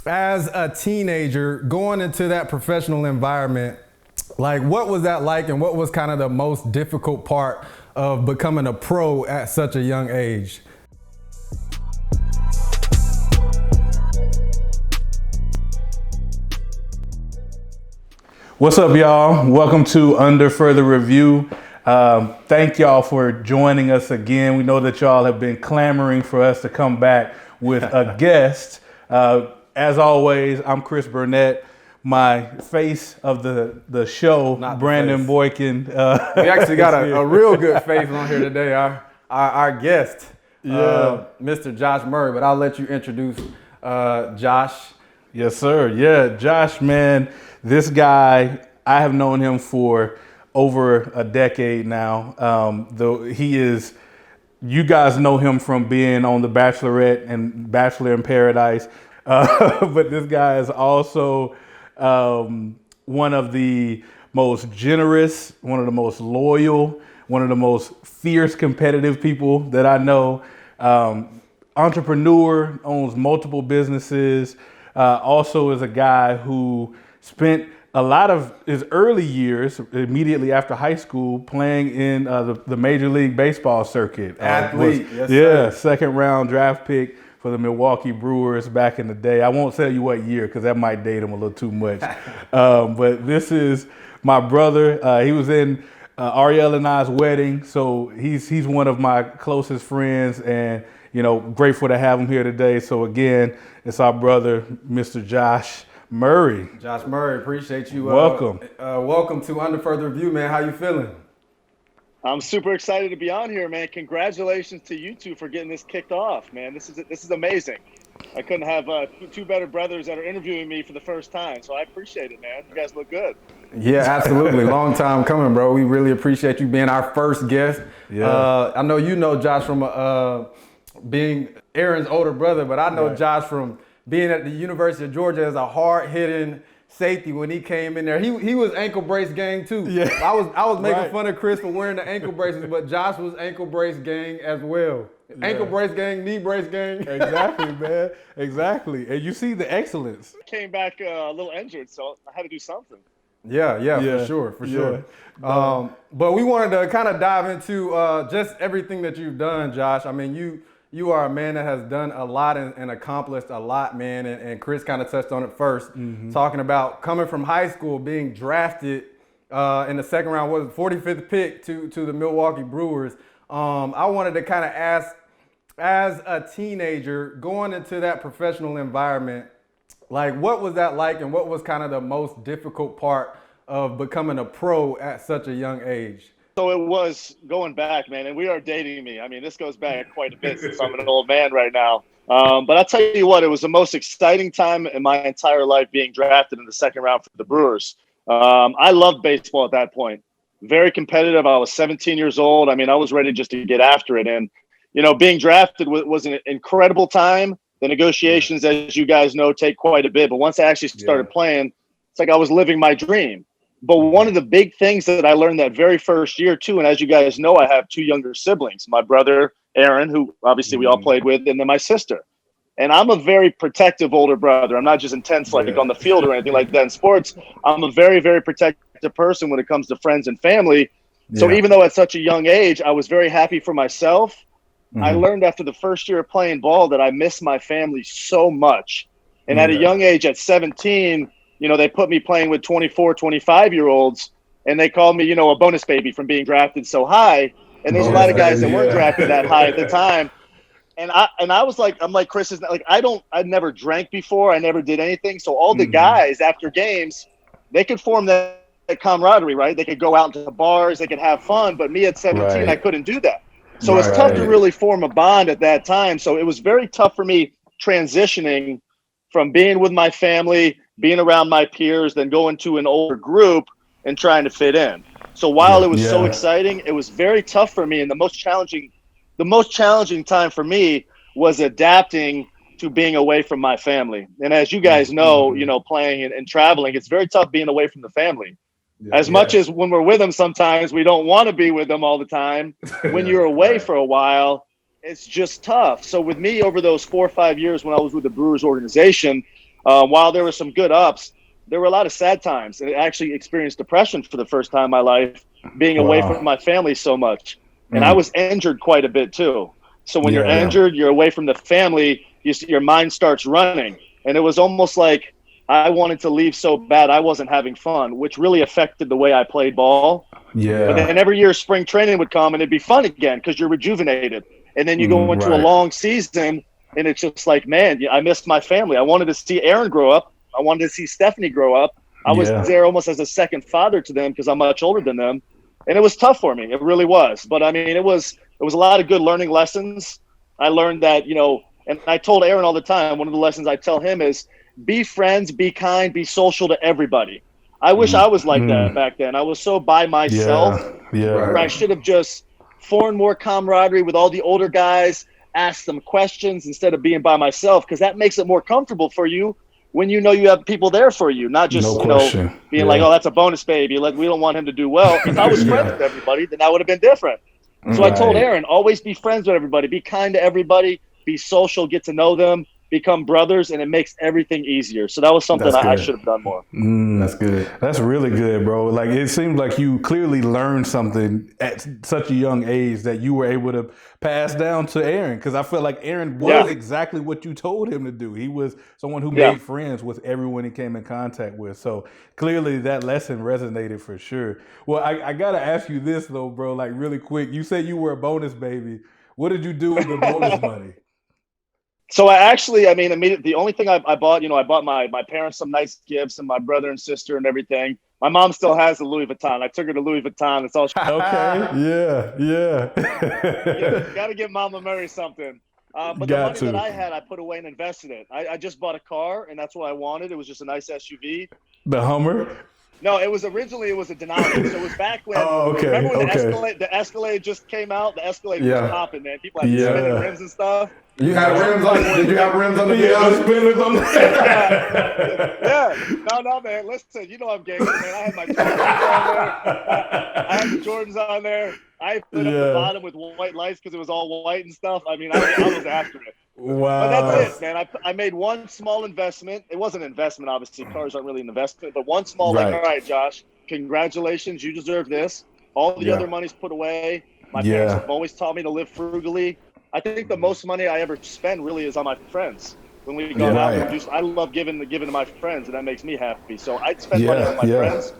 As a teenager going into that professional environment, like what was that like and what was kind of the most difficult part of becoming a pro at such a young age? What's up, y'all? Welcome to Under Further Review. Thank y'all for joining us again. We know that y'all have been clamoring for us to come back with a guest. As always, I'm Chris Burnette. My face of the show, Not Brandon face. Boykin. We actually got a real good face on here today. Our guest, Mr. Josh Murray, but I'll let you introduce Josh. Yes, sir. Yeah, Josh, man, this guy, I have known him for over a decade now. Though he is, you guys know him from being on the Bachelorette and Bachelor in Paradise. But this guy is also one of the most generous, one of the most loyal, one of the most fierce competitive people that I know. Entrepreneur, owns multiple businesses, also is a guy who spent a lot of his early years immediately after high school playing in the Major League Baseball circuit. Athlete, yes, yeah, sir. second round draft pick for the Milwaukee Brewers back in the day. I won't tell you what year because that might date him a little too much. But this is my brother. He was in Ariel and I's wedding, so he's one of my closest friends, and grateful to have him here today. So again, it's our brother, Mr. Josh Murray. Josh Murray, appreciate you. Welcome. Welcome to Under Further Review, man. How you feeling? I'm super excited to be on here, man. Congratulations to you two for getting this kicked off, man. This is amazing. I couldn't have two better brothers that are interviewing me for the first time, so I appreciate it, man. You guys look good. Yeah, absolutely. Long time coming, bro. We really appreciate you being our first guest. Yeah. I know you know Josh from being Aaron's older brother, but I know Josh from being at the University of Georgia as a hard-hitting safety. When he came in there, he was ankle brace gang too. Yeah. I was making fun of Chris for wearing the ankle braces, but Josh was ankle brace gang as well. Yeah. Ankle brace gang, knee brace gang. Exactly, man. Exactly. And you see the excellence. Came back a little injured, so I had to do something. Yeah, for sure. But we wanted to kind of dive into just everything that you've done, Josh. I mean, you are a man that has done a lot and accomplished a lot, man. And Chris kind of touched on it first, talking about coming from high school, being drafted in the second round, was 45th pick to the Milwaukee Brewers. I wanted to kind of ask, as a teenager going into that professional environment, like what was that like and what was kind of the most difficult part of becoming a pro at such a young age? So it was going back, man, and we are dating me. I mean, this goes back quite a bit since I'm an old man right now. But I'll tell you what, it was the most exciting time in my entire life being drafted in the second round for the Brewers. I loved baseball at that point. Very competitive. I was 17 years old. I mean, I was ready just to get after it. And, being drafted was an incredible time. The negotiations, as you guys know, take quite a bit. But once I actually started playing, it's like I was living my dream. But one of the big things that I learned that very first year, too, and as you guys know, I have two younger siblings, my brother, Aaron, who obviously we all played with, and then my sister. And I'm a very protective older brother. I'm not just intense like on the field or anything like that in sports. I'm a very, very protective person when it comes to friends and family. So even though at such a young age, I was very happy for myself, I learned after the first year of playing ball that I miss my family so much. And at a young age, at 17, they put me playing with 24, 25-year-olds, and they called me, a bonus baby from being drafted so high. And there's a lot of guys that weren't drafted that high at the time. And I was like, I'm like, Chris is like, I never drank before. I never did anything. So all the guys after games, they could form that camaraderie, right? They could go out to the bars, they could have fun. But me at 17, I couldn't do that. So it's tough to really form a bond at that time. So it was very tough for me transitioning from being with my family, being around my peers, then going to an older group and trying to fit in. So while it was so exciting, it was very tough for me. And the most challenging time for me was adapting to being away from my family. And as you guys know, playing and traveling, it's very tough being away from the family. As much as when we're with them, sometimes we don't want to be with them all the time. When you're away for a while, it's just tough. So with me over those 4 or 5 years when I was with the Brewers organization, while there were some good ups, there were a lot of sad times. And I actually experienced depression for the first time in my life, being away from my family so much. And I was injured quite a bit too. So when you're injured, you're away from the family, your mind starts running. And it was almost like I wanted to leave so bad I wasn't having fun, which really affected the way I played ball. Yeah. But then every year spring training would come and it'd be fun again because you're rejuvenated. And then you go into a long season and it's just like, man, I missed my family. I wanted to see Aaron grow up. I wanted to see Stephanie grow up. I was there almost as a second father to them because I'm much older than them. And it was tough for me. It really was. But I mean, it was a lot of good learning lessons. I learned that, and I told Aaron all the time, one of the lessons I tell him is be friends, be kind, be social to everybody. I wish I was like that back then. I was so by myself where I should have just formed more camaraderie with all the older guys, asked them questions instead of being by myself, because that makes it more comfortable for you when you know you have people there for you, not just being like, oh, that's a bonus baby. Like, we don't want him to do well. If I was friends with everybody, then that would have been different. So I told Aaron, always be friends with everybody, be kind to everybody, be social, get to know them, become brothers, and it makes everything easier. So that was something I should have done more. That's good. That's really good, bro. Like, it seems like you clearly learned something at such a young age that you were able to pass down to Aaron, because I feel like Aaron was exactly what you told him to do. He was someone who made friends with everyone he came in contact with. So clearly that lesson resonated for sure. Well, I got to ask you this, though, bro, like really quick. You said you were a bonus baby. What did you do with the bonus money? So immediately, the only thing I bought, I bought my parents some nice gifts and my brother and sister and everything. My mom still has the Louis Vuitton. I took her to Louis Vuitton. It's all Got to give Mama Mary something. But the money that I had, I put away and invested it. I just bought a car, and that's what I wanted. It was just a nice SUV. The Hummer? No, it was originally a Denali. So it was back when. Remember when the Escalade just came out? The Escalade was popping, man. People had spinning rims and stuff. You had rims on. Did you have rims on the spinners on the? No, man. Listen, I'm gangster, man. I had my Jordans on there. I had the Jordans on there. I put up the bottom with white lights because it was all white and stuff. I mean, I was after it. Wow. But that's it, man. I made one small investment. It wasn't an investment, obviously. Cars aren't really an investment, but one small, all right, Josh, congratulations. You deserve this. All the other money's put away. My parents have always taught me to live frugally. I think the most money I ever spend really is on my friends. When we go out and I love giving to my friends, and that makes me happy. So I'd spend money on my friends.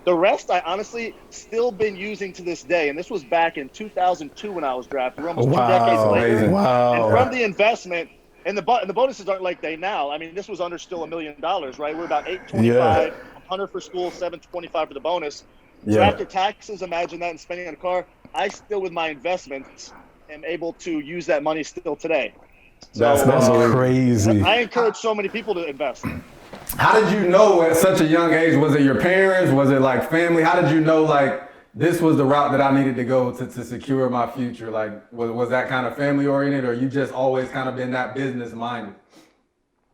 The rest, I honestly still been using to this day. And this was back in 2002 when I was drafted. We're almost 2 decades later. Wow. And from the investment, and the bonuses aren't like they now. I mean, this was under still $1 million, right? We're about $825, 100 for school, $725 for the bonus. So after taxes, imagine that, and spending on a car. I still, with my investments, am able to use that money still today. So that's crazy. I encourage so many people to invest. How did you know at such a young age? Was it your parents? Was it like family? How did you know like this was the route that I needed to go to secure my future? Like was that kind of family oriented, or you just always kind of been that business minded?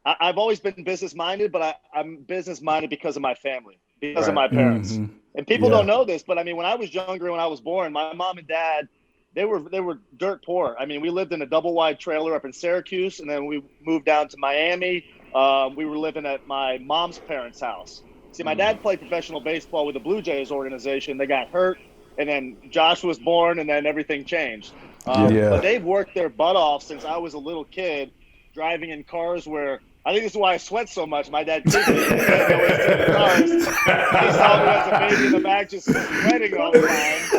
I've always been business minded, but I'm business minded because of my family, because of my parents. And people don't know this, but I mean, when I was younger, when I was born, my mom and dad, they were dirt poor. I mean, we lived in a double wide trailer up in Syracuse, and then we moved down to Miami. We were living at my mom's parents' house. See, my dad played professional baseball with the Blue Jays organization. They got hurt, and then Josh was born, and then everything changed. But they've worked their butt off since I was a little kid, driving in cars where I think this is why I sweat so much. My dad kicked me in the cars. He saw me as a baby in the back just sweating all the time.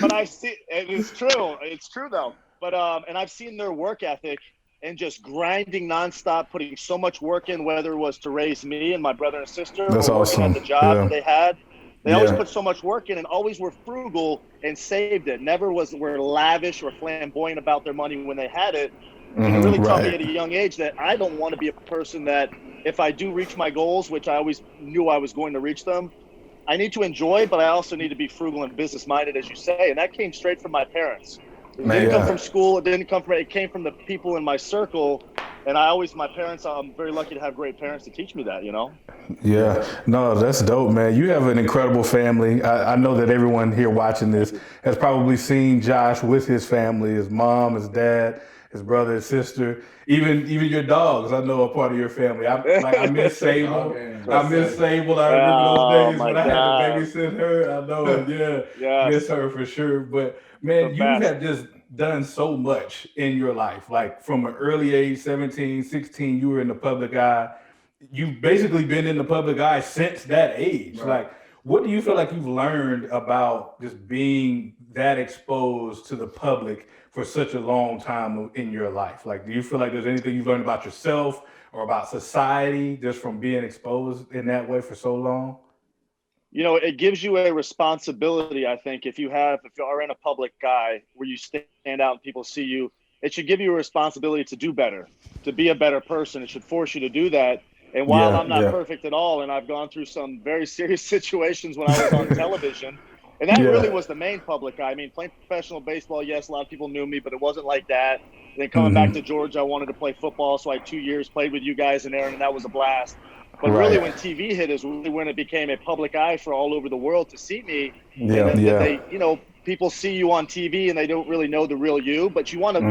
But I see, it's true. It's true, though. But and I've seen their work ethic and just grinding nonstop, putting so much work in, whether it was to raise me and my brother and sister, That's or awesome. working at the job that they had. They always put so much work in and always were frugal and saved it. Never were lavish or flamboyant about their money when they had it. And it really taught me at a young age that I don't want to be a person that if I do reach my goals, which I always knew I was going to reach them, I need to enjoy, but I also need to be frugal and business-minded, as you say. And that came straight from my parents. It didn't come from school. It came from the people in my circle. And my parents, I'm very lucky to have great parents to teach me that, Yeah, no, that's dope, man. You have an incredible family. I know that everyone here watching this has probably seen Josh with his family, his mom, his dad, his brother, his sister, even your dogs. I know are part of your family. I miss Sable. I miss Sable. I remember those days when I had to babysit her. I know, miss her for sure. But man, you have just done so much in your life. Like from an early age, 17, 16, you were in the public eye. You've basically been in the public eye since that age. Right. Like, what do you feel like you've learned about just being that exposed to the public for such a long time in your life? Like, do you feel like there's anything you've learned about yourself or about society just from being exposed in that way for so long? You know, it gives you a responsibility, I think, if you are in a public eye where you stand out and people see you, it should give you a responsibility to do better, to be a better person. It should force you to do that. And while I'm not perfect at all, and I've gone through some very serious situations when I was on television, and that really was the main public eye. I mean, playing professional baseball, yes, a lot of people knew me, but it wasn't like that. And then coming back to Georgia, I wanted to play football, so I had 2 years, played with you guys and Aaron, and that was a blast. But really, when TV hit is really when it became a public eye for all over the world to see me. They, you know, people see you on TV and they don't really know the real you, but you want to,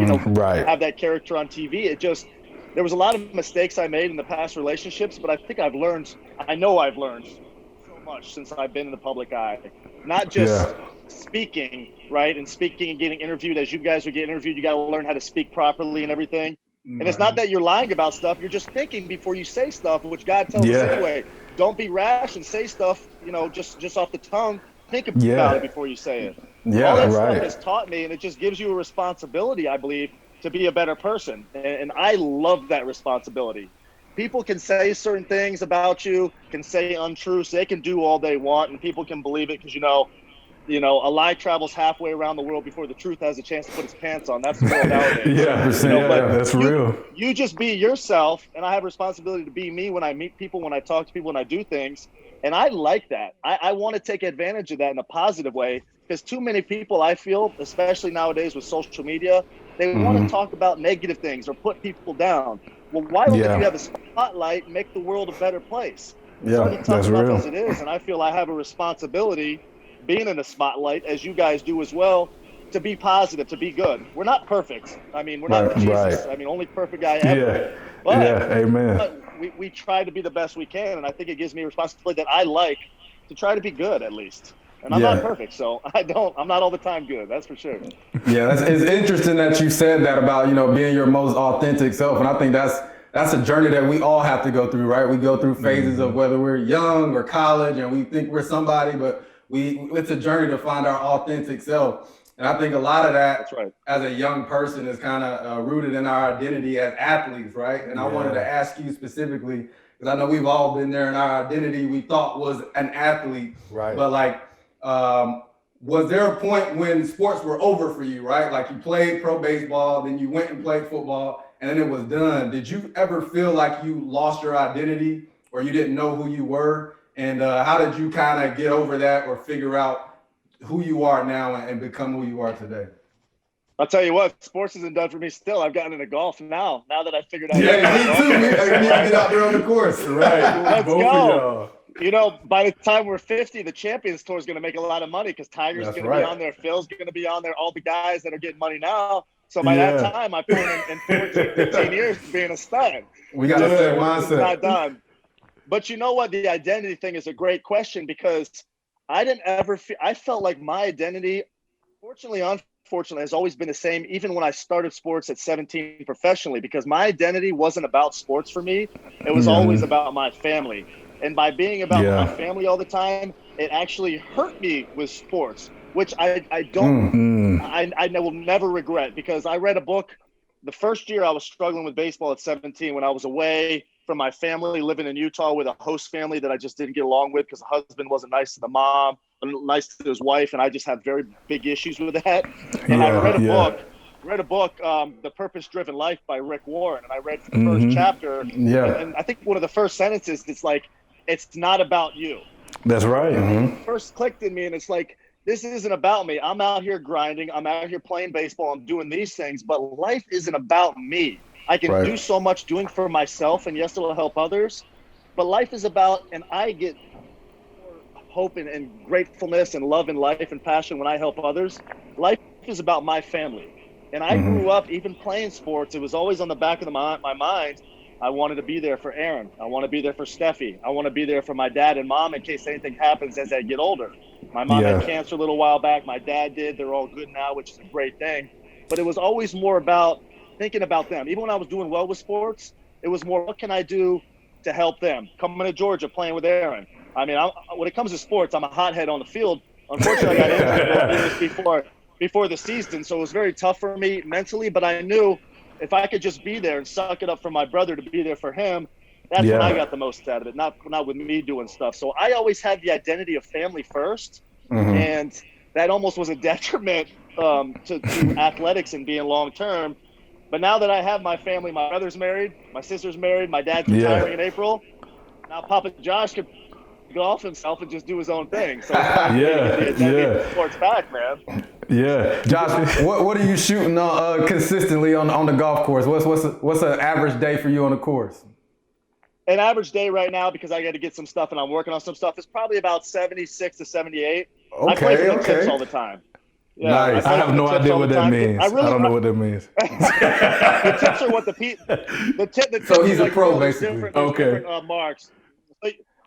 have that character on TV. There was a lot of mistakes I made in the past relationships, but I think I know I've learned so much since I've been in the public eye. Not just speaking, right? And speaking and getting interviewed. As you guys are getting interviewed, you got to learn how to speak properly and everything. And it's not that you're lying about stuff. You're just thinking before you say stuff, which God tells us anyway. Don't be rash and say stuff, just off the tongue. Think about it before you say it. All that stuff has taught me, and it just gives you a responsibility, I believe, to be a better person. And I love that responsibility. People can say certain things about you, can say untruths. They can do all they want, and people can believe it because, a lie travels halfway around the world before the truth has a chance to put its pants on. That's the world nowadays. That's real. You just be yourself, and I have a responsibility to be me when I meet people, when I talk to people, when I do things. And I like that. I want to take advantage of that in a positive way because too many people, I feel, especially nowadays with social media, they want to talk about negative things or put people down. Well, why don't you have a spotlight and make the world a better place? It's already tough enough as it is, and I feel I have a responsibility being in the spotlight, as you guys do as well, to be positive, to be good. We're not perfect. I mean, we're not Jesus. I mean, only perfect guy ever. Amen. But we try to be the best we can, and I think it gives me a responsibility that I like to try to be good at least. And I'm not perfect, so I'm not all the time good, that's for sure. Yeah, it's interesting that you said that about, being your most authentic self. And I think that's a journey that we all have to go through, right? We go through phases of whether we're young or college and we think we're somebody, but it's a journey to find our authentic self. And I think a lot of that as a young person is kind of rooted in our identity as athletes, right? And I wanted to ask you specifically, because I know we've all been there in our identity we thought was an athlete, but was there a point when sports were over for you, right? Like you played pro baseball, then you went and played football, and then it was done. Did you ever feel like you lost your identity or you didn't know who you were? And how did you kind of get over that or figure out who you are now and become who you are today? I'll tell you what, sports isn't done for me still. I've gotten into golf now that I figured out. Yeah, me too. We need to get out there on the course. Right. Let's go. By the time we're 50, the Champions Tour is going to make a lot of money because Tiger's going to be on there. Phil's going to be on there. All the guys that are getting money now. So by that time, I put in 14, 15 years to being a stud. We got to say mindset. It's not done. But you know what? The identity thing is a great question because I didn't ever I felt like my identity, unfortunately, has always been the same, even when I started sports at 17 professionally, because my identity wasn't about sports for me. It was always about my family. And by being about my family all the time, it actually hurt me with sports, which I will never regret because I read a book. The first year I was struggling with baseball at 17 when I was away from my family, living in Utah with a host family that I just didn't get along with because the husband wasn't nice to the mom, nice to his wife, and I just had very big issues with that. And I read a book, The Purpose-Driven Life by Rick Warren, and I read the first chapter, and I think one of the first sentences, it's like, it's not about you. That's right. It first clicked in me, and it's like, this isn't about me. I'm out here grinding. I'm out here playing baseball. I'm doing these things, but life isn't about me. I can do so much doing for myself, and yes, it will help others, but life is about, and I get more hope and gratefulness and love in life and passion when I help others. Life is about my family. And I grew up, even playing sports, it was always on the back of my mind. I wanted to be there for Aaron. I want to be there for Steffi. I want to be there for my dad and mom in case anything happens as I get older. My mom had cancer a little while back. My dad did. They're all good now, which is a great thing. But it was always more about thinking about them. Even when I was doing well with sports, it was more, what can I do to help them? Coming to Georgia, playing with Aaron. I mean, when it comes to sports, I'm a hothead on the field. Unfortunately, I got injured before the season, so it was very tough for me mentally. But I knew if I could just be there and suck it up for my brother to be there for him, that's when I got the most out of it, not with me doing stuff. So I always had the identity of family first, and that almost was a detriment to athletics and being long-term. But now that I have my family, my brother's married, my sister's married, my dad's retiring in April, now Papa Josh could golf himself and just do his own thing. So it's sports back, man. Yeah, Josh, what are you shooting consistently on the golf course? What's an average day for you on the course? An average day right now, because I got to get some stuff and I'm working on some stuff, is probably about 76 to 78. I play for the tips all the time. Yeah, nice. I have no idea what that means. I don't know what that means. The tips are what the tips. So he's a pro, basically. Different marks.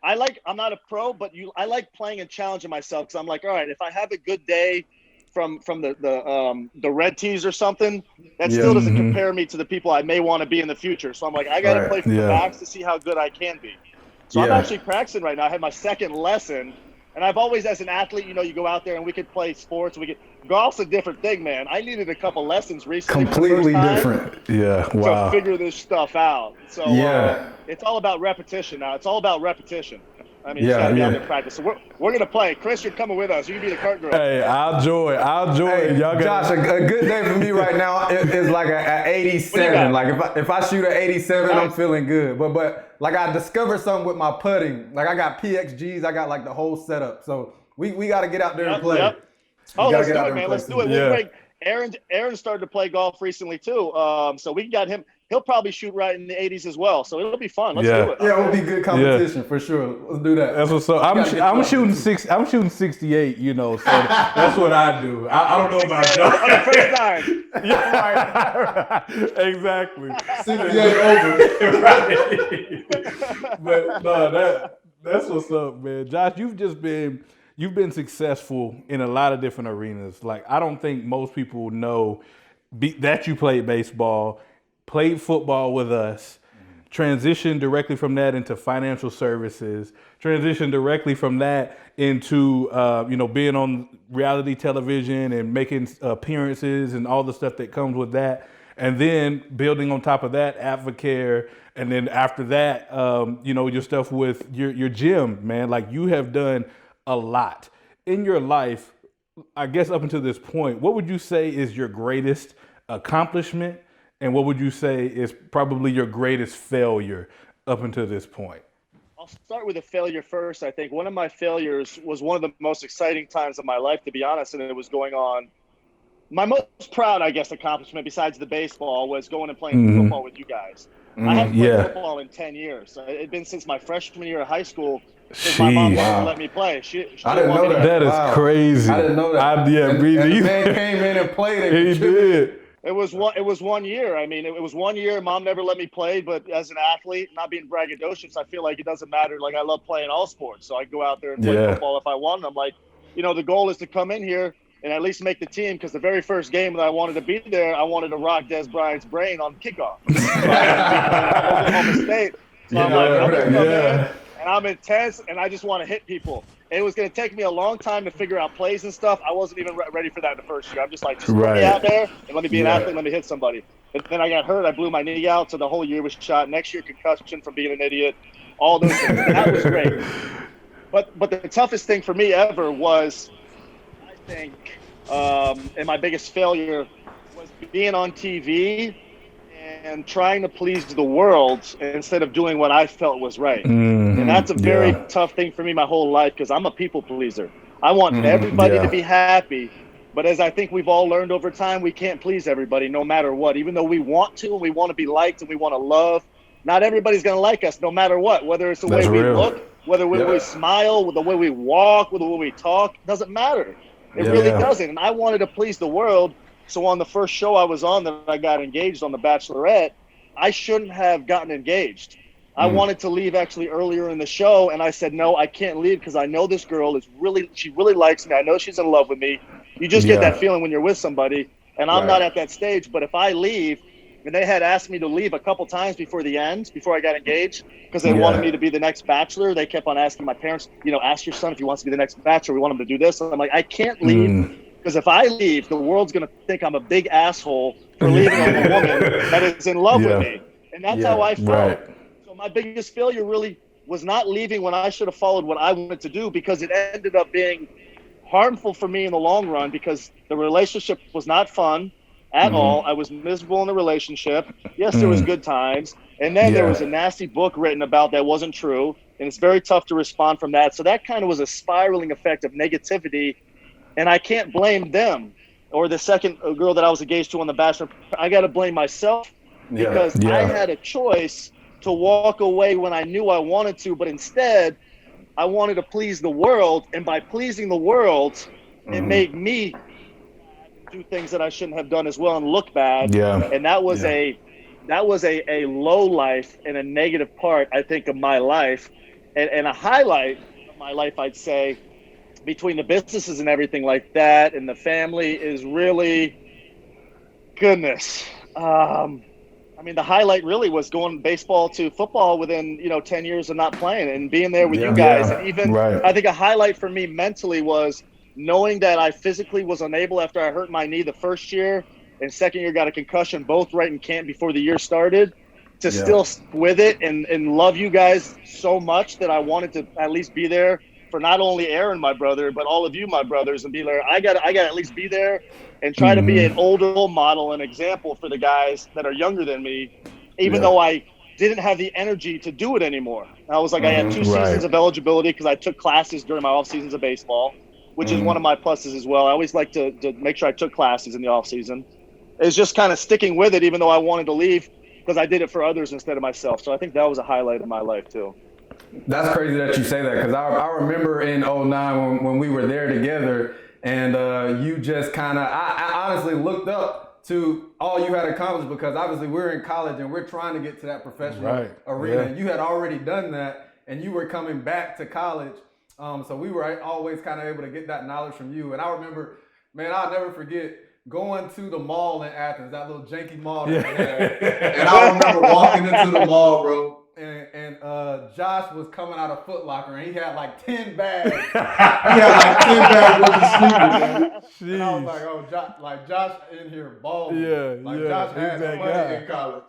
I'm not a pro, but I like playing and challenging myself, because I'm like, all right, if I have a good day from the red tees or something, that still doesn't compare me to the people I may want to be in the future. So I'm like, I got to play for the backs to see how good I can be. So I'm actually practicing right now. I had my second lesson, and I've always, as an athlete, you go out there and we could play sports. Golf's a different thing, man. I needed a couple lessons recently. Completely different. Yeah, wow. To figure this stuff out. So it's all about repetition now. It's all about repetition. I mean, you gotta be out there practice. So we're gonna play. Chris, you're coming with us. You can be the cart girl. Hey, I'll join. Hey, y'all Josh, a good day for me right now is like a 87. Like if I shoot an 87, I'm feeling good. But like I discovered something with my putting. Like I got PXGs. I got like the whole setup. So we got to get out there and play. Oh, let's do it, man. Let's do it. We'll break. Aaron started to play golf recently too. So we got him. He'll probably shoot right in the 80s as well. So it'll be fun. Let's do it. Yeah, it'll be good competition for sure. Let's do that. That's what's up. I'm shooting 68. So that's what I do. I don't know about y'all. On the first 9. Yeah, right. Exactly. 68 over. Right. But no, that's what's up, man. Josh, you've been successful in a lot of different arenas. Like, I don't think most people know that you played baseball, played football with us, transitioned directly from that into financial services, transitioned directly from that into being on reality television and making appearances and all the stuff that comes with that, and then building on top of that Advocare, and then after that your stuff with your gym, man. Like, you have done a lot in your life. I guess up until this point, what would you say is your greatest accomplishment? And what would you say is probably your greatest failure up until this point? I'll start with a failure first. I think one of my failures was one of the most exciting times of my life, to be honest, and it was going on. My most proud, I guess, accomplishment besides the baseball was going and playing football with you guys. I haven't played football in 10 years. It had been since my freshman year of high school. My mom wouldn't let me play. She I didn't know that. That is crazy. I didn't know that. And the man came in and played. He did. It was 1 year. I mean, it was 1 year. Mom never let me play, but as an athlete, not being braggadocious, I feel like it doesn't matter. Like, I love playing all sports, so I go out there and play football if I want. I'm like, the goal is to come in here and at least make the team, because the very first game that I wanted to be there, I wanted to rock Des Bryant's brain on kickoff. So Oklahoma State. So I'm like, I'm gonna come in, and I'm intense, and I just want to hit people. It was going to take me a long time to figure out plays and stuff. I wasn't even ready for that in the first year. I'm just like, put me out there and let me be an athlete, let me hit somebody. And then I got hurt. I blew my knee out, so the whole year was shot. Next year, concussion from being an idiot. All those things. And that was great. But the toughest thing for me ever was, I think, and my biggest failure was being on TV and trying to please the world instead of doing what I felt was right. And that's a very tough thing for me my whole life, because I'm a people pleaser. I want everybody to be happy. But as I think we've all learned over time, we can't please everybody no matter what. Even though we want to, and we want to be liked, and we want to love, not everybody's going to like us no matter what. Whether it's the way we look, whether we smile, the way we walk, the way we talk, doesn't matter. It really doesn't. And I wanted to please the world. So on the first show I was on that I got engaged on The Bachelorette, I shouldn't have gotten engaged. I wanted to leave actually earlier in the show, and I said, no, I can't leave because I know this girl she really likes me. I know she's in love with me. You just get that feeling when you're with somebody, and I'm not at that stage. But if I leave, and they had asked me to leave a couple times before I got engaged, because they wanted me to be the next bachelor. They kept on asking my parents, ask your son if he wants to be the next bachelor. We want him to do this. And I'm like, I can't leave. Because if I leave, the world's going to think I'm a big asshole for leaving a woman that is in love with me. And that's how I felt. Right. So my biggest failure really was not leaving when I should have followed what I wanted to do, because it ended up being harmful for me in the long run, because the relationship was not fun at all. I was miserable in the relationship. Yes, there was good times. And then there was a nasty book written about that wasn't true. And it's very tough to respond from that. So that kind of was a spiraling effect of negativity. And I can't blame them or the second girl that I was engaged to on The Bachelor. I got to blame myself because I had a choice to walk away when I knew I wanted to, but instead I wanted to please the world. And by pleasing the world, it made me do things that I shouldn't have done as well and look bad. And that was a low life and a negative part, I think, of my life. And a highlight of my life, I'd say, between the businesses and everything like that and the family is really, goodness. I mean, the highlight really was going baseball to football within, 10 years of not playing and being there with you guys. And even I think a highlight for me mentally was knowing that I physically was unable after I hurt my knee the first year and second year got a concussion, both right in camp before the year started, to still with it and love you guys so much that I wanted to at least be there for not only Aaron, my brother, but all of you, my brothers, and be there. I got to at least be there and try to be an older role model and example for the guys that are younger than me, even though I didn't have the energy to do it anymore. I was like, I had 2 seasons of eligibility because I took classes during my off seasons of baseball, which is one of my pluses as well. I always like to make sure I took classes in the off season. It's just kind of sticking with it, even though I wanted to leave, because I did it for others instead of myself. So I think that was a highlight of my life too. That's crazy that you say that, because I remember in 2009 when we were there together, and you just kind of, I honestly looked up to all you had accomplished, because obviously we're in college and we're trying to get to that professional arena. And you had already done that and you were coming back to college. So we were always kind of able to get that knowledge from you. And I remember, man, I'll never forget going to the mall in Athens, that little janky mall that we had. And I remember walking into the mall, bro. And Josh was coming out of Foot Locker and he had like 10 bags. He had like 10 bags worth of sneakers, man. And I was like, oh, Josh in here balling. Josh had some money in college.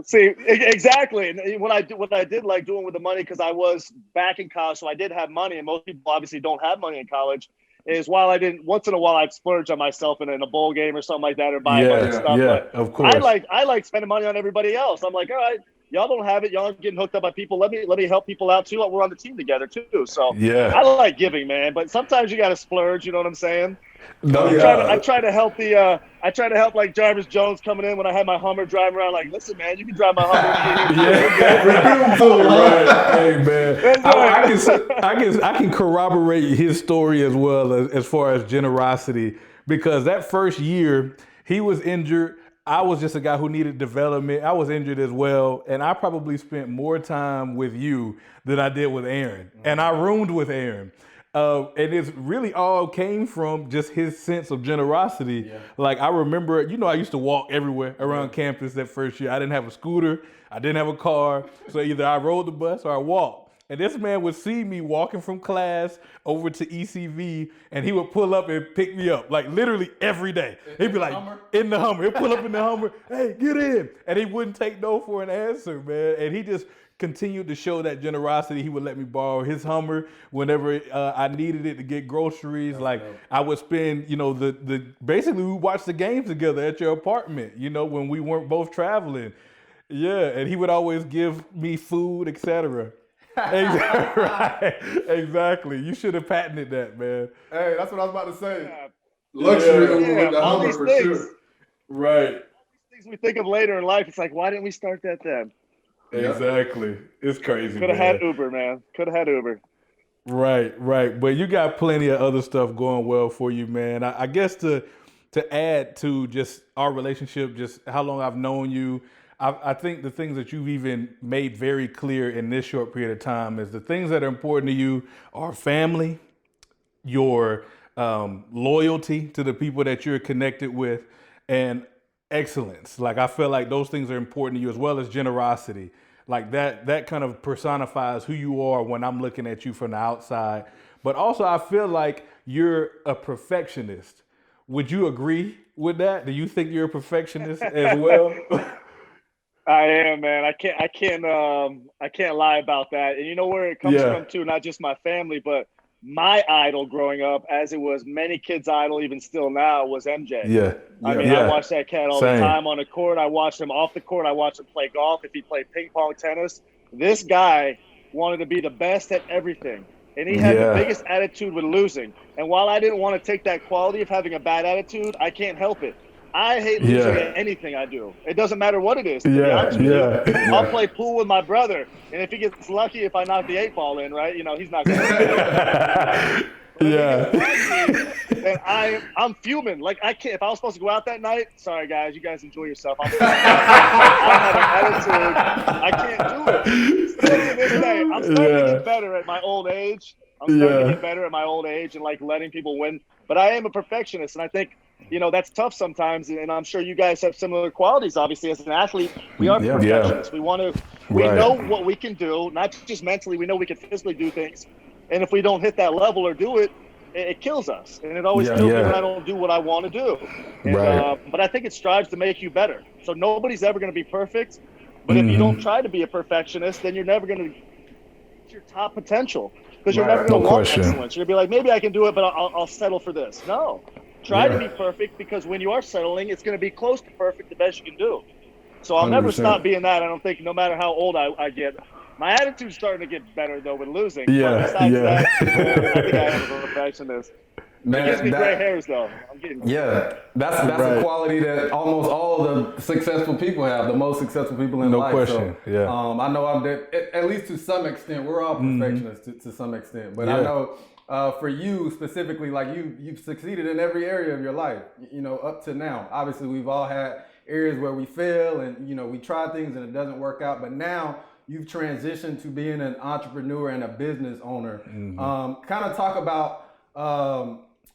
See, exactly. And what I did like doing with the money, because I was back in college, so I did have money, and most people obviously don't have money in college, is once in a while I'd splurge on myself in a bowl game or something like that, or buy a bunch of stuff. But of course. I like spending money on everybody else. I'm like, all right, y'all don't have it. Y'all are getting hooked up by people. Let me help people out too. We're on the team together too. So I like giving, man. But sometimes you got to splurge. You know what I'm saying? I try to help like Jarvis Jones coming in when I had my Hummer driving around. Like, listen, man, you can drive my Hummer. Hey, man, I can corroborate his story as well as far as generosity, because that first year he was injured. I was just a guy who needed development. I was injured as well. And I probably spent more time with you than I did with Aaron. And I roomed with Aaron. And it's really all came from just his sense of generosity. Like, I remember, I used to walk everywhere around campus that first year. I didn't have a scooter. I didn't have a car. So either I rode the bus or I walked. And this man would see me walking from class over to ECV, and he would pull up and pick me up, like literally every day. He'd be like, in the Hummer. He'd pull up in the Hummer, hey, get in. And he wouldn't take no for an answer, man. And he just continued to show that generosity. He would let me borrow his Hummer whenever I needed it to get groceries. I would spend, basically we watched the games together at your apartment, when we weren't both traveling. And he would always give me food, etc. Exactly. You should have patented that, man. Hey, that's what I was about to say. Luxury with the Hummer for sure. Right. Things we think of later in life, it's like, why didn't we start that then? Exactly. It's crazy. Could have had Uber, man. Could have had Uber. Right. But you got plenty of other stuff going well for you, man. I guess to to add to just our relationship, just how long I've known you. I think the things that you've even made very clear in this short period of time is the things that are important to you are family, your loyalty to the people that you're connected with, and excellence. Like I feel like those things are important to you, as well as generosity. Like that kind of personifies who you are when I'm looking at you from the outside. But also I feel like you're a perfectionist. Would you agree with that? Do you think you're a perfectionist as well? I am, man. I can't lie about that. And you know where it comes from too, not just my family, but my idol growing up, as it was many kids' idol, even still now, was MJ. I mean, I watched that cat all the time on the court. I watched him off the court. I watched him play golf. If he played ping pong, tennis, this guy wanted to be the best at everything. And he had the biggest attitude with losing. And while I didn't want to take that quality of having a bad attitude, I can't help it. I hate losing at anything I do. It doesn't matter what it is. To be honest with you. I'll play pool with my brother, and if he gets lucky, if I knock the 8 ball in, right, you know, he's not going to. And I'm fuming. Like I can't. If I was supposed to go out that night, sorry guys, you guys enjoy yourself. I have an attitude. I can't do it. Still to this day, I'm starting to get better at my old age. And like letting people win. But I am a perfectionist, and I think, you know, that's tough sometimes, and I'm sure you guys have similar qualities. Obviously, as an athlete, we are perfectionists. We know what we can do, not just mentally. We know we can physically do things, and if we don't hit that level or do it, it kills us, and it always kills me when I don't do what I want to do. And, but I think it strives to make you better. So nobody's ever going to be perfect, but if you don't try to be a perfectionist, then you're never going to reach your top potential, because you're never going to want excellence. You're going to be like, maybe I can do it, but I'll settle for this. No. Try to be perfect, because when you are settling, it's going to be close to perfect, the best you can do. So I'll 100%. Never stop being that. I don't think, no matter how old I get. My attitude's starting to get better, though, with losing. But besides that, I think I am a perfectionist. Man, it gives me gray hairs, though. I'm getting that's a quality that almost all the successful people have, the most successful people in life. No question, I know I'm there, at least to some extent. We're all perfectionists to some extent. But I know for you specifically, like you've succeeded in every area of your life, you know, up to now. Obviously, we've all had areas where we fail and, you know, we try things and it doesn't work out. But now you've transitioned to being an entrepreneur and a business owner. Kind of talk about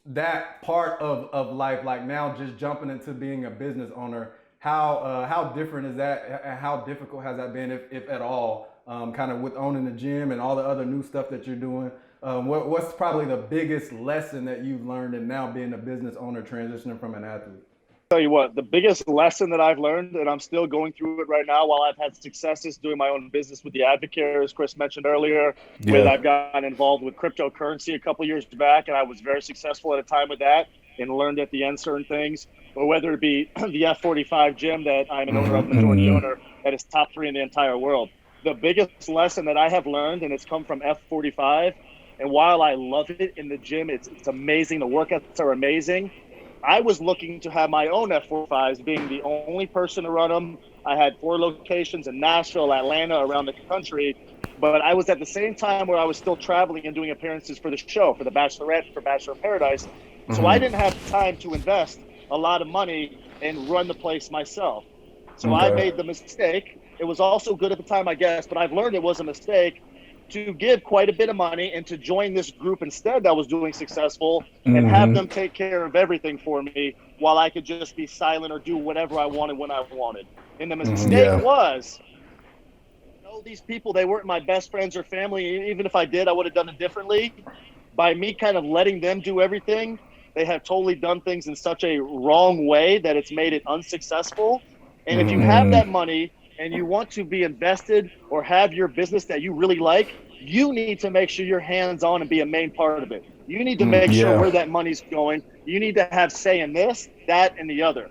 that part of life, like now just jumping into being a business owner. How different is that? How difficult has that been, if at all? Kind of with owning the gym and all the other new stuff that you're doing. What's probably the biggest lesson that you've learned in now being a business owner, transitioning from an athlete? Tell you what, the biggest lesson that I've learned, and I'm still going through it right now while I've had successes doing my own business with the Advocate, as Chris mentioned earlier, I've gotten involved with cryptocurrency a couple years back, and I was very successful at a time with that and learned at the end certain things. Or whether it be the F45 gym that I'm an owner of, majority owner, that is top 3 in the entire world. The biggest lesson that I have learned, and it's come from F45, and while I love it in the gym, it's amazing. The workouts are amazing. I was looking to have my own F45s, being the only person to run them. I had 4 locations in Nashville, Atlanta, around the country. But I was at the same time where I was still traveling and doing appearances for the show, for the Bachelorette, for Bachelor in Paradise. So I didn't have time to invest a lot of money and run the place myself. So I made the mistake. It was also good at the time, I guess, but I've learned it was a mistake to give quite a bit of money and to join this group instead that was doing successful and have them take care of everything for me while I could just be silent or do whatever I wanted when I wanted. And the mistake was, these people, they weren't my best friends or family. Even if I did, I would have done it differently. By me kind of letting them do everything, they have totally done things in such a wrong way that it's made it unsuccessful. And if you have that money and you want to be invested or have your business that you really like, you need to make sure you're hands-on and be a main part of it. You need to make sure where that money's going. You need to have say in this, that, and the other.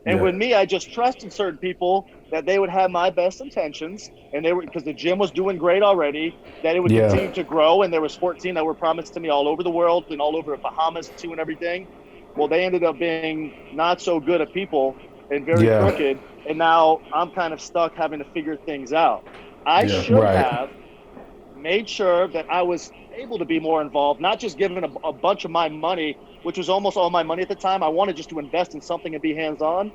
And with me, I just trusted certain people that they would have my best intentions, and they were, because the gym was doing great already, that it would continue to grow. And there was 14 that were promised to me all over the world and all over Bahamas too and everything. Well, they ended up being not so good at people and very crooked. And now I'm kind of stuck having to figure things out. I should have made sure that I was able to be more involved, not just giving a bunch of my money, which was almost all my money at the time. I wanted just to invest in something and be hands-on.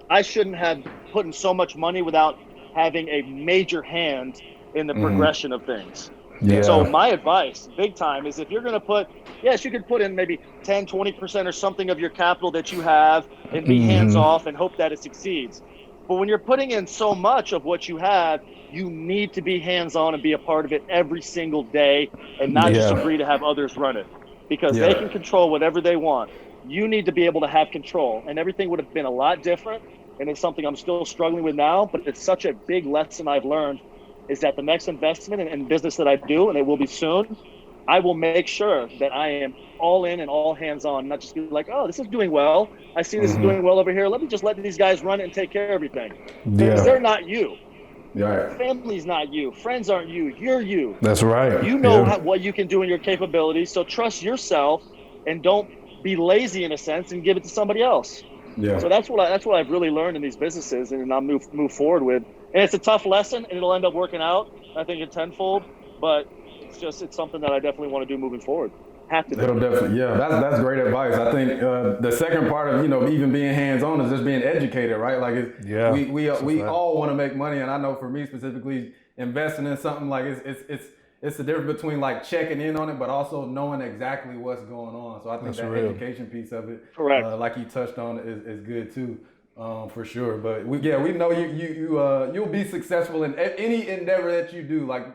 I shouldn't have put in so much money without having a major hand in the progression of things. Yeah. So my advice, big time, is if you're going to put, yes, you could put in maybe 10, 20% or something of your capital that you have and be hands off and hope that it succeeds. But when you're putting in so much of what you have, you need to be hands on and be a part of it every single day and not just agree to have others run it, because they can control whatever they want. You need to be able to have control, and everything would have been a lot different. And it's something I'm still struggling with now, but it's such a big lesson I've learned, is that the next investment and business that I do, and it will be soon, I will make sure that I am all in and all hands on, not just be like, oh, this is doing well. I see this is doing well over here. Let me just let these guys run it and take care of everything. Because they're not you. Family's not you. Friends aren't you. You're you. That's right. You know what you can do in your capabilities. So trust yourself and don't be lazy in a sense and give it to somebody else. Yeah. So that's what I've really learned in these businesses, and I'll move forward with. And it's a tough lesson, and it'll end up working out, I think, in tenfold. But it's something that I definitely want to do moving forward. Have to do. It'll definitely, that's great advice. I think the second part of even being hands on is just being educated, right? Like we all want to make money, and I know for me specifically, investing in something like it's the difference between like checking in on it, but also knowing exactly what's going on. So I think education piece of it, correct, like you touched on, is good too, for sure. But we know you'll be successful in any endeavor that you do. Like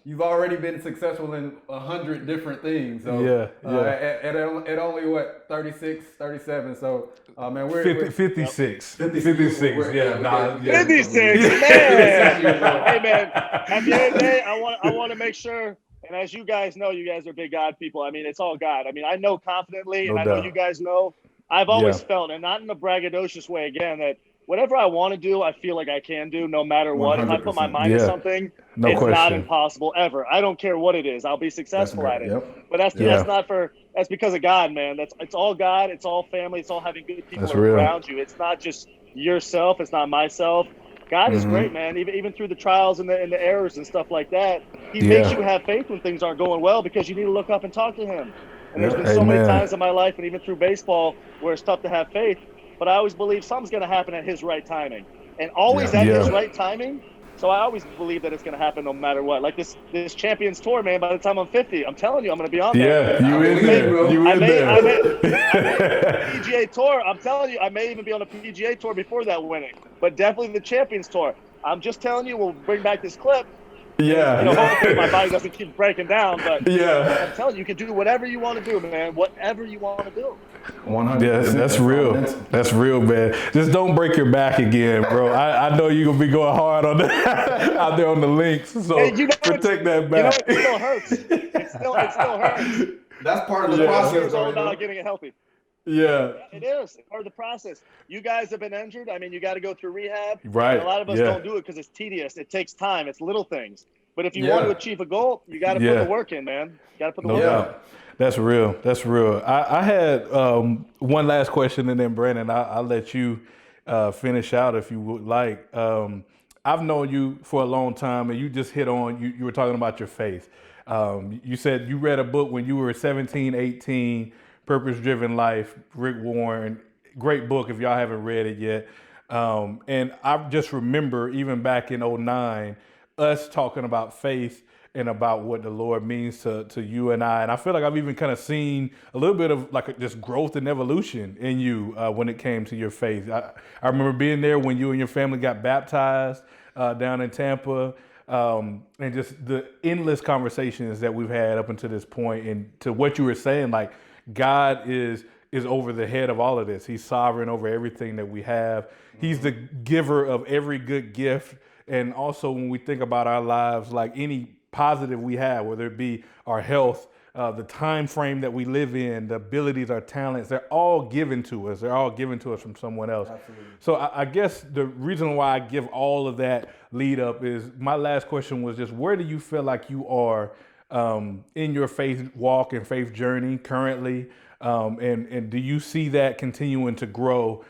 you've already been successful in 100 different things. So at only what 36, 37. So man, we're 56. 56. 56, man. Hey man, at the end of the day, I want to make sure. And as you guys know, you guys are big God people. I mean, it's all God. I mean, I know confidently, and I know you guys know. I've always felt, and not in a braggadocious way, again, that whatever I want to do, I feel like I can do no matter what. 100%. If I put my mind to something, it's not impossible ever. I don't care what it is. I'll be successful at it. Yep. But that's because of God, man. It's all God. It's all family. It's all having good people around you. It's not just yourself. It's not myself. God is great, man. Even through the trials and the errors and stuff like that, He makes you have faith when things aren't going well, because you need to look up and talk to Him. And there's been so many times in my life, and even through baseball, where it's tough to have faith. But I always believe something's going to happen at His right timing, and always at His right timing. So I always believe that it's going to happen no matter what. Like this Champions Tour, man. By the time I'm 50, I'm telling you, I'm going to be on there. Yeah, you in there, bro. You in there. I may PGA Tour. I'm telling you, I may even be on a PGA Tour before that winning. But definitely the Champions Tour. I'm just telling you, we'll bring back this clip. Yeah. Hopefully my body doesn't keep breaking down. But I'm telling you, you can do whatever you want to do, man. Whatever you want to do. 100%. Yes, that's real. That's real, man. Just don't break your back again, bro. I know you're gonna be going hard on out there on the links. So protect that back. It still hurts. It still hurts. That's part of the process. It's all about getting it healthy. Yeah, it is. It's part of the process. You guys have been injured. I mean, you got to go through rehab. Right. And a lot of us don't do it because it's tedious. It takes time. It's little things. But if you want to achieve a goal, you got to put the work in, man. You got to put the work in. That's real. That's real. I had one last question, and then Brandon, I'll let you finish out if you would like. I've known you for a long time, and you just hit on, you were talking about your faith. You said you read a book when you were 17, 18, Purpose-Driven Life, Rick Warren. Great book if y'all haven't read it yet. And I just remember even back in 2009, us talking about faith and about what the Lord means to you and I. And I feel like I've even kind of seen a little bit of like just growth and evolution in you when it came to your faith. I remember being there when you and your family got baptized down in Tampa, and just the endless conversations that we've had up until this point. And to what you were saying, like God is over the head of all of this. He's sovereign over everything that we have. He's the giver of every good gift. And also when we think about our lives, like any positive we have, whether it be our health, the time frame that we live in, the abilities, our talents, they're all given to us. They're all given to us from someone else. Absolutely. So I guess the reason why I give all of that lead up is my last question was just, where do you feel like you are in your faith walk and faith journey currently? And do you see that continuing to grow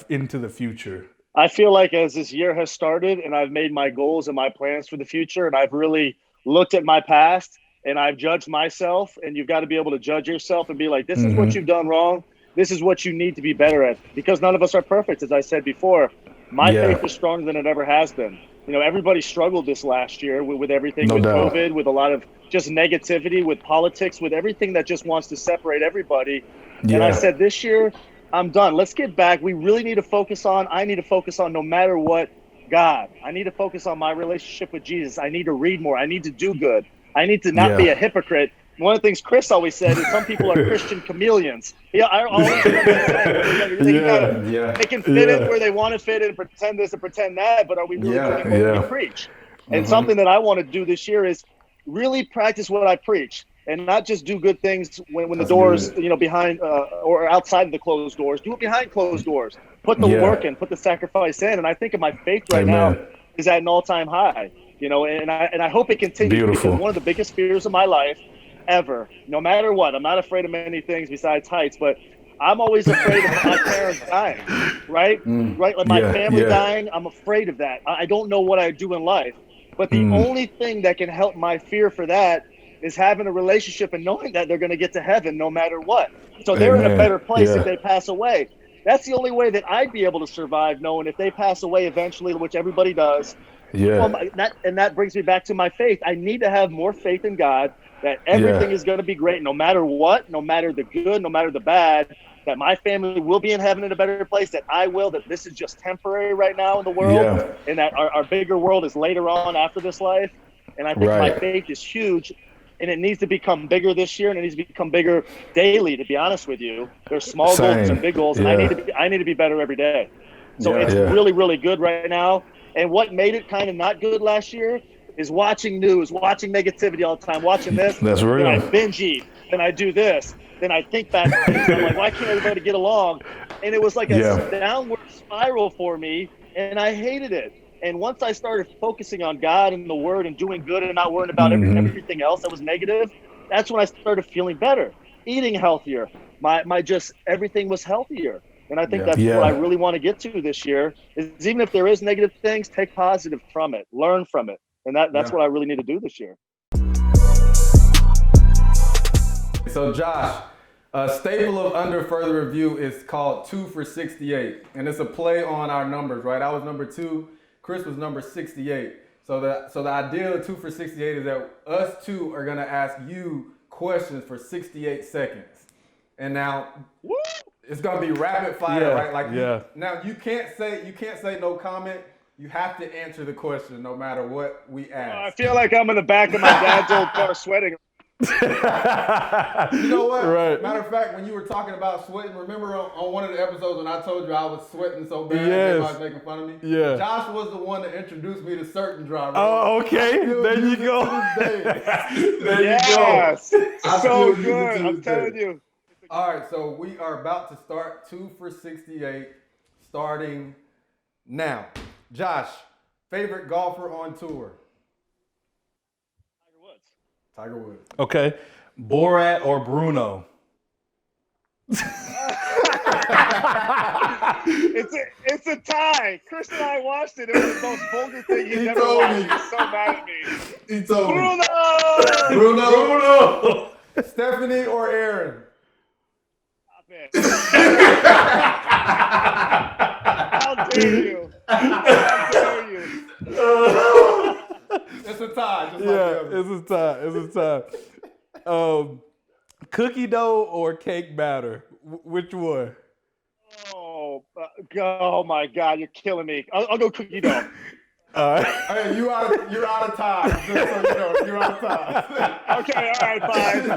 into the future? I feel like as this year has started and I've made my goals and my plans for the future, and I've really looked at my past and I've judged myself, and you've got to be able to judge yourself and be like, this is what you've done wrong. This is what you need to be better at, because none of us are perfect. As I said before, my faith is stronger than it ever has been. You know, everybody struggled this last year with everything, with COVID, with a lot of just negativity, with politics, with everything that just wants to separate everybody. And I said, this year, I'm done. Let's get back. We really need to focus on, I need to focus on, no matter what, God. I need to focus on my relationship with Jesus. I need to read more. I need to do good. I need to not be a hypocrite. One of the things Chris always said is some people are Christian chameleons. Yeah, I always they can fit in where they want to fit in and pretend this and pretend that, but are we really doing what we preach? And something that I want to do this year is really practice what I preach, and not just do good things when the doors, you know, behind or outside of the closed doors. Do it behind closed doors. Put the work in, put the sacrifice in. And I think of my faith right now is at an all-time high. You know, and I hope it continues. Because one of the biggest fears of my life ever, no matter what, I'm not afraid of many things besides heights, but I'm always afraid of my parents dying, right? Like my family dying, I'm afraid of that. I don't know what I do in life. But the only thing that can help my fear for that is having a relationship and knowing that they're going to get to heaven no matter what. So they're in a better place if they pass away. That's the only way that I'd be able to survive, knowing if they pass away eventually, which everybody does. Well, that brings me back to my faith. I need to have more faith in God, that everything is going to be great no matter what, no matter the good, no matter the bad, that my family will be in heaven in a better place, that I will, that this is just temporary right now in the world, and that our bigger world is later on after this life. And I think my faith is huge, and it needs to become bigger this year, and it needs to become bigger daily, to be honest with you. There's small goals and big goals, and I need to be better every day. So it's really, really good right now. And what made it kind of not good last year is watching news, watching negativity all the time, watching this. That's real. Then I binge eat, then I do this, then I think back to things. I'm like, why can't everybody get along? And it was like a downward spiral for me, and I hated it. And once I started focusing on God and the Word and doing good and not worrying about everything else that was negative, that's when I started feeling better, eating healthier. My just everything was healthier. And I think that's what I really want to get to this year, is even if there is negative things, take positive from it, learn from it. And that's what I really need to do this year. So Josh, a staple of Under Further Review is called 2 for 68. And it's a play on our numbers, right? I was number 2, Chris was number 68. So the idea of 2 for 68 is that us two are gonna ask you questions for 68 seconds. And now it's gonna be rapid fire, right? Like now you can't say no comment. You have to answer the question no matter what we ask. I feel like I'm in the back of my dad's old car sweating. You know what? Right. Matter of fact, when you were talking about sweating, remember on one of the episodes when I told you I was sweating so bad and everybody was making fun of me? Yeah. Josh was the one that introduced me to certain drivers. Oh, okay. There you go. There you go. So good. I'm telling you. All right, so we are about to start 2 for 68, starting now. Josh, favorite golfer on tour? Tiger Woods. Okay. Borat or Bruno? It's a tie. Chris and I watched it. It was the most vulgar thing he's ever watched. He's so mad at me. He told me. Bruno. Stephanie or Aaron? How dare you? How dare you? It's a tie. Just It's a tie. Cookie dough or cake batter? Which one? Oh my God, you're killing me. I'll go cookie dough. All right. Hey, you're out of time. Just so you know, you're out of time. Okay, all right, fine.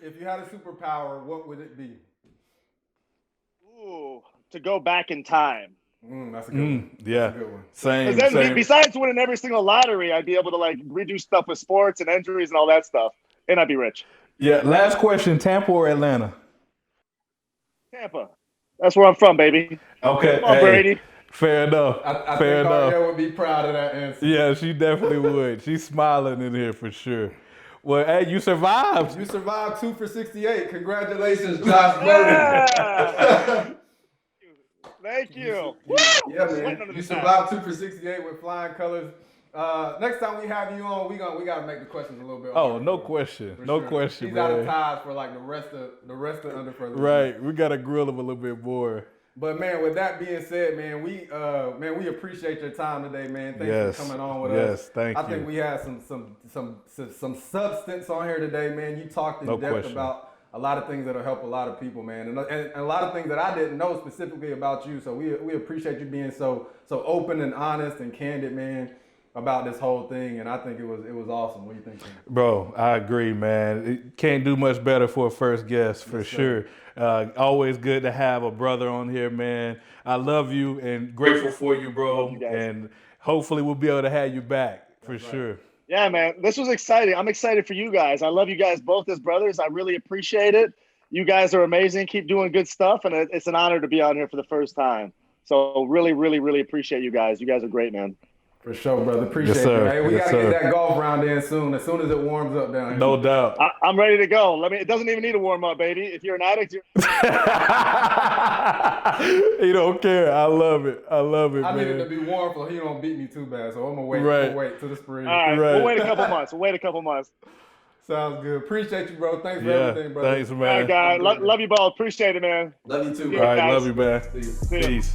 If you had a superpower, what would it be? Ooh, to go back in time. That's a good one. Yeah. That's a good one. Same. Besides winning every single lottery, I'd be able to like redo stuff with sports and injuries and all that stuff, and I'd be rich. Yeah. Last question: Tampa or Atlanta? Tampa. That's where I'm from, baby. Okay. Come on, Brady. Fair enough. I Fair think enough. Ariel would be proud of that answer. Yeah, she definitely would. She's smiling in here for sure. Well, hey, you survived. You survived 2 for 68. Congratulations, Josh Burton. Yeah. Thank you. Yeah, man. You survived 2 for 68 with flying colors. Next time we have you on, we gotta make the questions a little bit. Oh, no question, no question, He's man. out of ties for like the rest of Under Further. Right, we gotta grill him a little bit more. But man, with that being said, man, we appreciate your time today, man. Thanks for coming on with us. Yes, thank you. I think we had some substance on here today, man. You talked in depth about a lot of things that'll help a lot of people, man, and a lot of things that I didn't know specifically about you. So we appreciate you being so open and honest and candid, man, about this whole thing. And I think it was awesome. What do you think, man? Bro, I agree, man. It can't do much better for a first guest, for sure. Always good to have a brother on here, man. I love you and grateful for you, bro. And hopefully we'll be able to have you back for sure. Yeah, man, this was exciting. I'm excited for you guys. I love you guys both as brothers. I really appreciate it. You guys are amazing. Keep doing good stuff. And it's an honor to be on here for the first time. So really, really, really appreciate you guys. You guys are great, man. For sure, brother. Appreciate it. Hey, we got to get that golf round in soon as it warms up down here. No doubt. I'm ready to go. It doesn't even need a warm up, baby. If you're an addict, He don't care. I love it. I need man. it to be warm so he don't beat me too bad. So I'm gonna wait. Right. We'll wait till the spring. All right. We'll wait a couple months. Sounds good. Appreciate you, bro. Thanks for everything, bro. Thanks, man. All right, guys. Love you both. Appreciate it, man. Love you too, bro. All right, love you, man. See you. Peace.